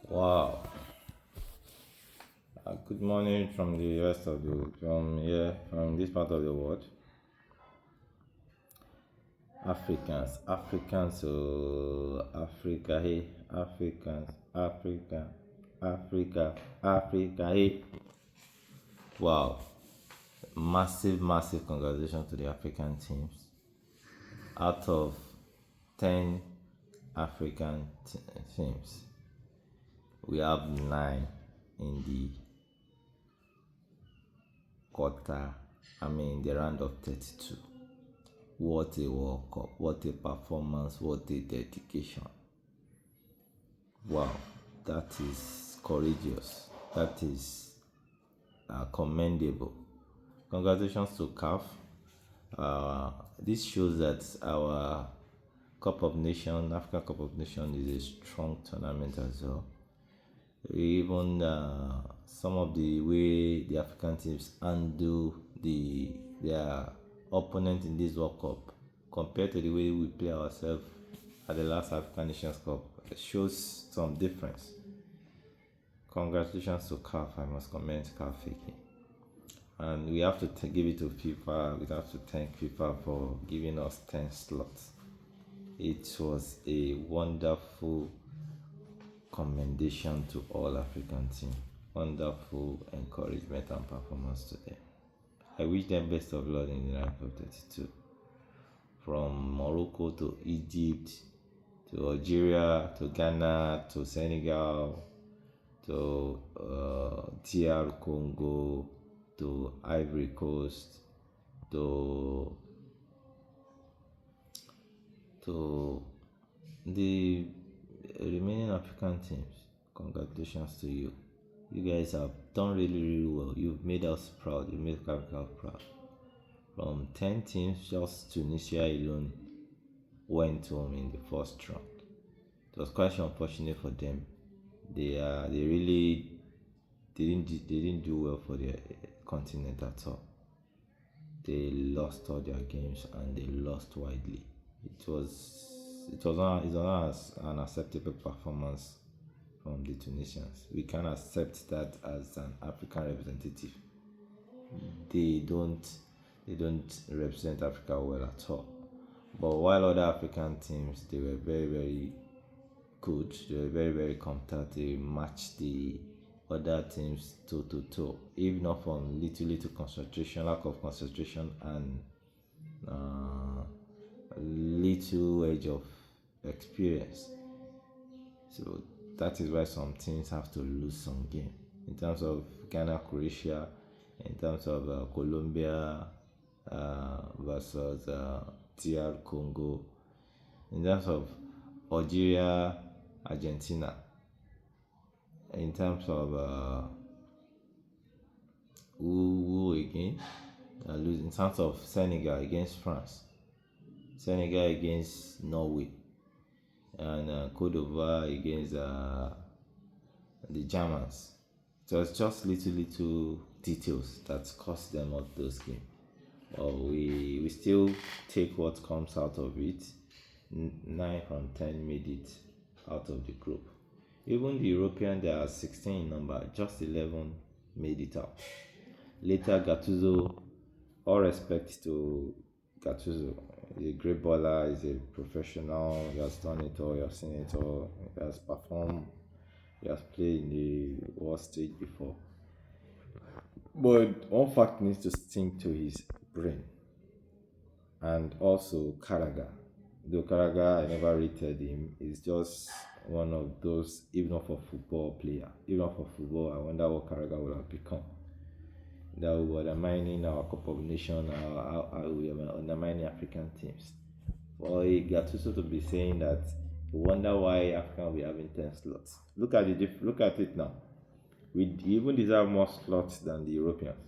Wow. Good morning from the rest of the from here from this part of the world. Africans, Africa, hey, Africa, hey. Wow. Massive congratulations to the African teams. Out of 10 African teams, we have 9 in the quarter, the round of 32. What a World Cup, what a performance, what a dedication. Wow, that is courageous, that is commendable. Congratulations to CAF. This shows that our Cup of Nations, African Cup of Nations, is a strong tournament as well. Even some of the way the African teams handle their opponent in this World Cup compared to the way we play ourselves at the last African Nations Cup shows some difference. Congratulations to CAF. I must commend CAF again. And we have to give it to FIFA. We have to thank FIFA for giving us 10 slots. It was a wonderful commendation to all African team. Wonderful encouragement and performance to them. I wish them best of luck in the round of 32. From Morocco to Egypt to Algeria to Ghana to Senegal to TR Congo to Ivory Coast to the remaining African teams. Congratulations to you. You guys have done really well. You've made us proud. You made Africa proud. From 10 teams, just Tunisia alone went home in the first round. It was quite unfortunate for them. They really didn't do well for their continent at all. They lost all their games and they lost widely. It was not an acceptable performance from the Tunisians. We can accept that as an African representative. They don't represent Africa well at all. But while other African teams, they were very good, they were very competent. They matched the other teams toe to toe, if not from little concentration, lack of concentration, and little edge of experience. So that is why some teams have to lose some game. In terms of Ghana, Croatia, in terms of Colombia versus TR Congo, in terms of Algeria, Argentina, in terms of who again? In terms of Senegal against France, Senegal against Norway, and Cote d'Ivoire against the Germans. So it's just little details that cost them out those games. But we still take what comes out of it. 9 from 10 made it out of the group. Even the European, there are 16 in number, just 11 made it out. Later, Gattuso, all respect to Gattuso, he's a great baller, he's a professional, he has done it all, he has seen it all, he has performed, he has played in the world stage before. But one fact needs to sink to his brain. And also Karaga. Though Karaga, I never rated him, he's just one of those, if not for football player, even not for football, I wonder what Karaga would have become. That we were undermining our Cup of Nations, we were undermining African teams. For a Gattuso to be saying that, you wonder why Africa will be having 10 slots. Look at it now. We even deserve more slots than the Europeans.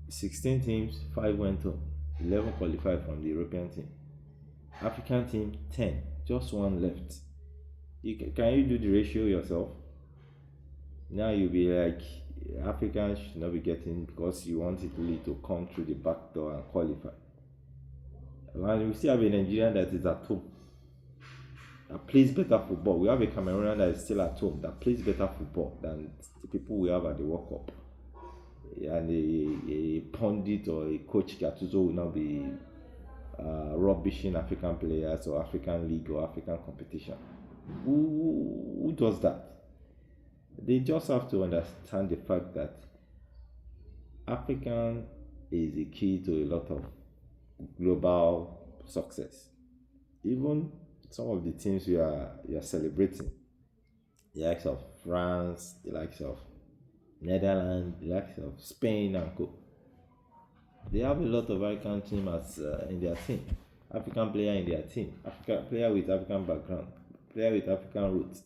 16 teams, 5 went home, 11 qualified from the European team. African team, 10, just one left. Can you do the ratio yourself? Now you'll be like, Africans should not be getting because you want Italy to come through the back door and qualify. And we still have a Nigerian that is at home. that plays better football. We have a Cameroonian that is still at home that plays better football than the people we have at the World Cup. And a pundit or a coach Gattuso will not be rubbishing African players or African league or African competition. Who does that? They just have to understand the fact that African is the key to a lot of global success. Even some of the teams we are celebrating, the likes of France, the likes of Netherlands, the likes of Spain and co. They have a lot of African team as in their team, African player in their team, African player with African background, player with African roots,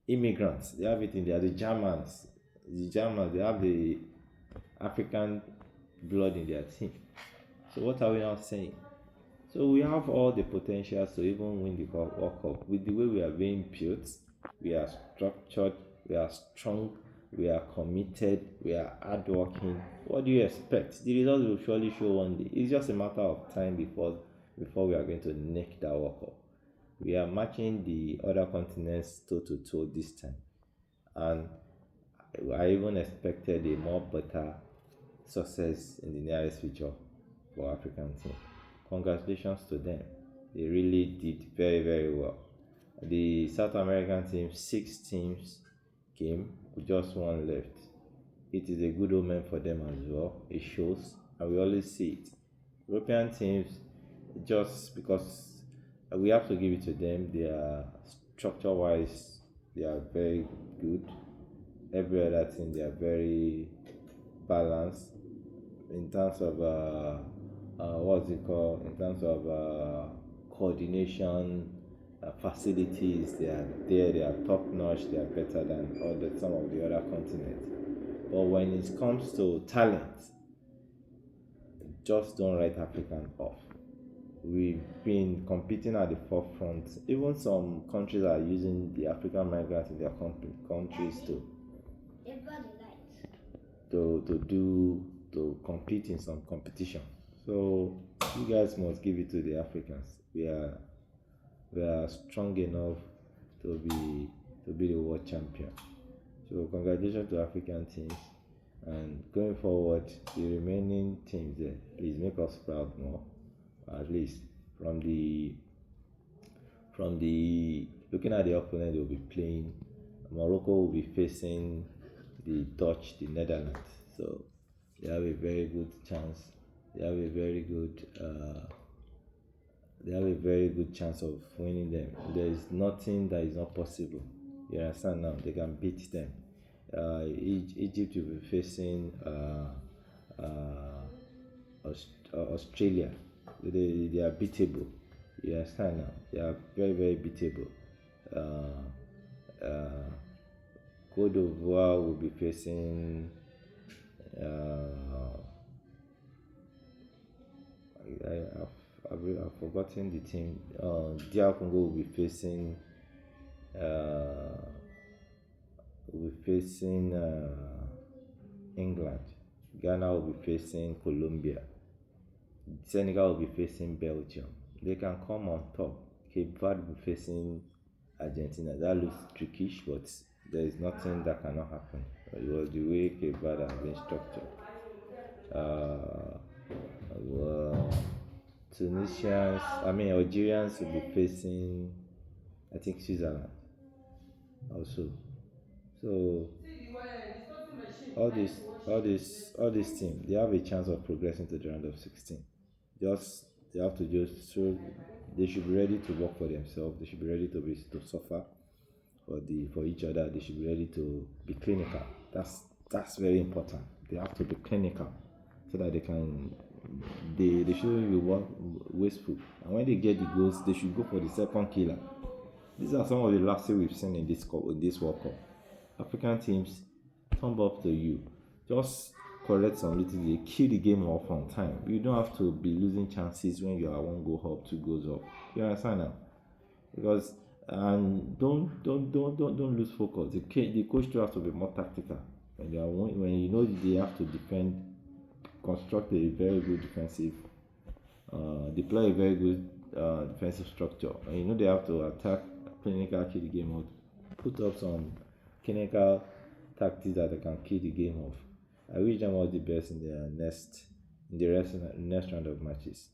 immigrants. They have it in there. The Germans, they have the African blood in their team. So what are we now saying? So we have all the potentials to even win the World Cup with the way we are being built. We are structured. We are strong. We are committed. We are hardworking. What do you expect? The results will surely show one day. It's just a matter of time before we are going to nick that World Cup. We are matching the other continents toe to toe this time, and I even expected a more better success in the nearest future for African team. Congratulations to them. They really did very, very well. The South American team, 6 teams came with just one left. It is a good omen for them as well. It shows, and we always see it. European teams, just because we have to give it to them, they are structure wise, they are very good. Every other team, they are very balanced in terms of what's it called, in terms of coordination, facilities. They are there, they are top notch, they are better than some of the other continents. But when it comes to talent, just don't write African off. We've been competing at the forefront. Even some countries are using the African migrants in their countries to compete in some competition. So you guys must give it to the Africans. We are strong enough to be the world champion. So congratulations to African teams. And going forward, the remaining teams there, please make us proud more. At least from the looking at the opponent they will be playing, Morocco will be facing the Dutch, the Netherlands. So they have a very good chance. They have a very good chance of winning them. There is nothing that is not possible. You understand now? They can beat them. Egypt will be facing Australia. They are beatable. You understand now? They are very, very beatable. Uh, Cote d'Ivoire will be facing. I've forgotten the team. DR Congo will be facing England. Ghana will be facing Colombia. Senegal will be facing Belgium. They can come on top. Cape Verde will be facing Argentina. That looks trickish, but there is nothing that cannot happen. It was the way Cape Verde has been structured. Well, Algerians will be facing, I think, Switzerland also. So all these teams, they have a chance of progressing to the round of 16. Just they have to just so they should be ready to work for themselves. They should be ready to suffer for each other. They should be ready to be clinical. That's very important. They have to be clinical so that they shouldn't be wasteful. And when they get the goals, they should go for the second killer. These are some of the last things we've seen in this World Cup. African teams, thumb up to you. Just correct some little. They kill the game off on time. You don't have to be losing chances when you are 1 goal up, 2 goals up. You understand now? Because and don't lose focus. The coach too has to be more tactical when you know they have to defend, construct a very good defensive, deploy a very good defensive structure, and you know they have to attack clinical kill the game, or put up some clinical tactics that they can kill the game off. I wish them all the best in the next round of matches.